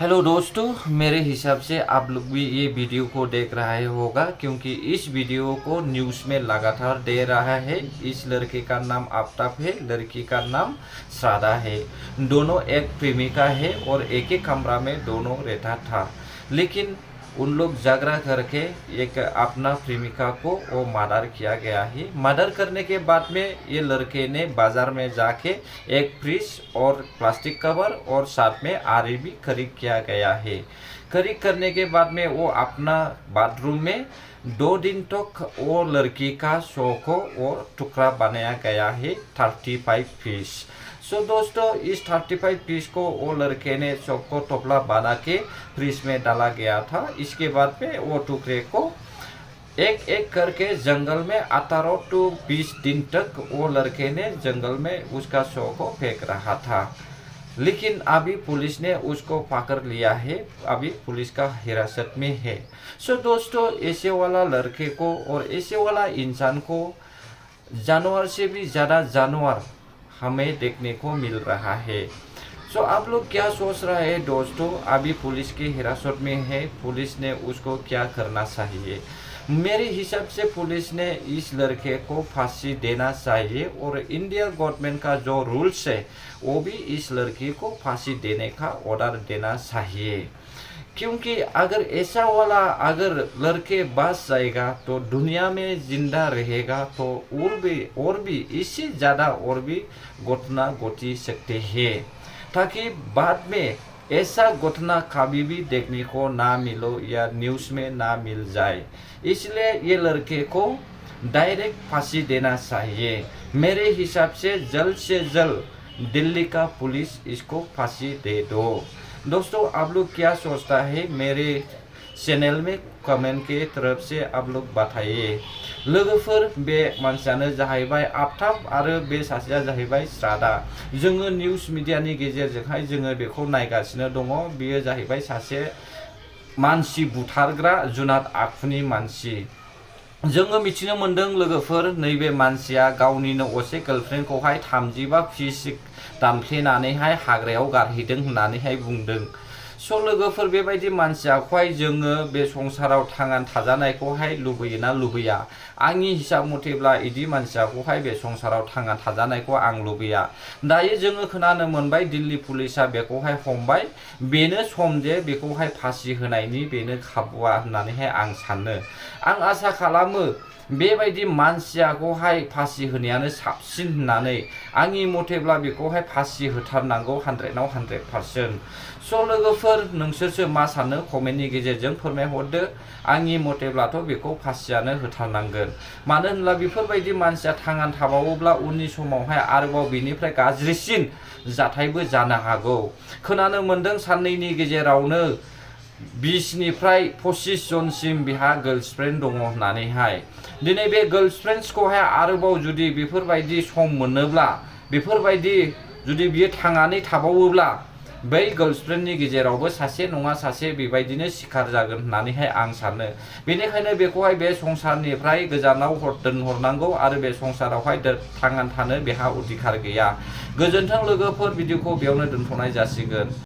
Hello दोस्तों, मेरे हिसाब से आप लोग भी ये वीडियो को देख रहे होगा क्योंकि इस वीडियो को न्यूज़ में लगातार दे रहा है। इस लड़के का नाम आफ्ताब है, लड़की का नाम श्राद्धा है। दोनों एक प्रेमिका है और एक ही कमरा में दोनों रहता था, लेकिन उन लोग झगड़ा करके एक अपना प्रेमिका को वो मर्डर किया गया है। मर्डर करने के बाद में ये लड़के ने बाजार में जाके एक फ्रिज और प्लास्टिक कवर और साथ में आरी भी खरीद किया गया है। खरीद करने के बाद में वो अपना बाथरूम में 2 दिन तक वो लड़की का शो को वो टुकड़ा बनाया गया है 35 पीस। दोस्तों, इस 35 पीस को वो लड़के ने सबको टोपला बना के फ्रिज में डाला गया था। इसके बाद में वो टुकड़े को एक एक करके जंगल में 18 to 20 दिन तक वो लड़के ने जंगल में उसका शव को फेंक रहा था, लेकिन अभी पुलिस ने उसको पकड़ लिया है। अभी पुलिस का हिरासत में है। दोस्तों, ऐसे वाला लड़के को और ऐसे वाला इंसान को जानवर से भी ज़्यादा जानवर हमें देखने को मिल रहा है। आप लोग क्या सोच रहे हैं दोस्तों? अभी पुलिस की हिरासत में है, पुलिस ने उसको क्या करना चाहिए? मेरे हिसाब से पुलिस ने इस लड़के को फांसी देना चाहिए और इंडिया गवर्नमेंट का जो रूल्स है वो भी इस लड़की को फांसी देने का ऑर्डर देना चाहिए, क्योंकि अगर ऐसा वाला अगर लड़के बच जाएगा तो दुनिया में जिंदा रहेगा तो और भी इससे ज़्यादा और भी घटना घटी सकते हैं, ताकि बाद में ऐसा घटना कभी भी देखने को ना मिलो या न्यूज़ में ना मिल जाए। इसलिए ये लड़के को डायरेक्ट फांसी देना चाहिए। मेरे हिसाब से जल्द दिल्ली का पुलिस इसको फांसी दे दो। दोस्तों, आप लोग क्या सोचता है? मेरे चैनल में कमेंट के तरफ से आप लोग बताइए। लोगोफोर, बे मानसियानो जाहैबाय आफ्ताब आरो बे सासेया जाहैबाय श्राद्धा। जोङो न्यूज़ मीडियानि गेजेरजोंहाय जोङो बेखौ नायगासिनो दङ। बियो जाहैबाय सासे मानसि बुथारग्रा जुनाद आखुनि मानसि। जोङो मिथिनो मोन्दों लोगोफोर, नैबे मानसिया गावनिनो असे गार्लफ्रेन्डखौहाय 35 पिस दानफ्लेनानैहाय हाग्रायाव गारहैदों होननानैहाय बुंदों। लोगोफोर, बेबायदि मानसियाखौहाय जोङो बे संसाराव थांनानै थाजानायखौहाय लुबैयोना लुबैया? आंनि हिसाब मथेब्ला इदि मानसियाखौहाय बे संसाराव थांनानै थाजानायखौ आं लुबैया। दायो जोङो खोनानो मोनबाय दिल्ली पुलिसा बेखौहाय हमबाय। बेनो सम जे बेखौहाय फांसि होनायनि बेनो खाबुआ होननानैहाय आं सानो। आं आसा खालामो बेबायदि मानसियाखौहाय फांसि होनायानो साबसिन होननानै। आंनि मथेब्ला बेखौहाय फांसि होथारनांगौ 100आव 100%। लोगोफोर, नोंसोरसो मा सानो कमेन्टनि गेजेरजों फोरमायहरदो। आंनि मथेब्लाथ' बेखौ फांसियानो होथारनांगोन। मानो होनब्ला बेफोरबायदि मानसिया थांनानै थाबावोब्ला उननि समावहाय आरोबाव बेनिफ्राय गाज्रिसिन जाथायबो जानो हागौ। खोनानो मोन्दों साननैनि गेजेरावनो 20 निफ्राय 25 जनसिम बिहा गार्लफ्रेन्ड दङ होननानैहाय। दिनै बे गार्लफ्रेन्ड्सखौहाय आरोबाव जुदि बेफोरबायदि सम मोनोब्ला, बेफोरबायदि जुदि बियो थांनानै थाबावोब्ला, बै गार्लफ्रेन्डनि गेजेरावबो सासे नङा सासे बेबायदिनो सिखार जागोन होननानैहाय आं सानो। बेनिखायनो बेखौहाय बे संसारनिफ्राय गोजानाव दोनहरनांगौ आरो बे संसारावहाय थांनानै थानो बेहा अधिकार गैया। गोजोन्थों लोगोफोर, भिडिअखौ बेयावनो दोनथ'नाय जासिगोन।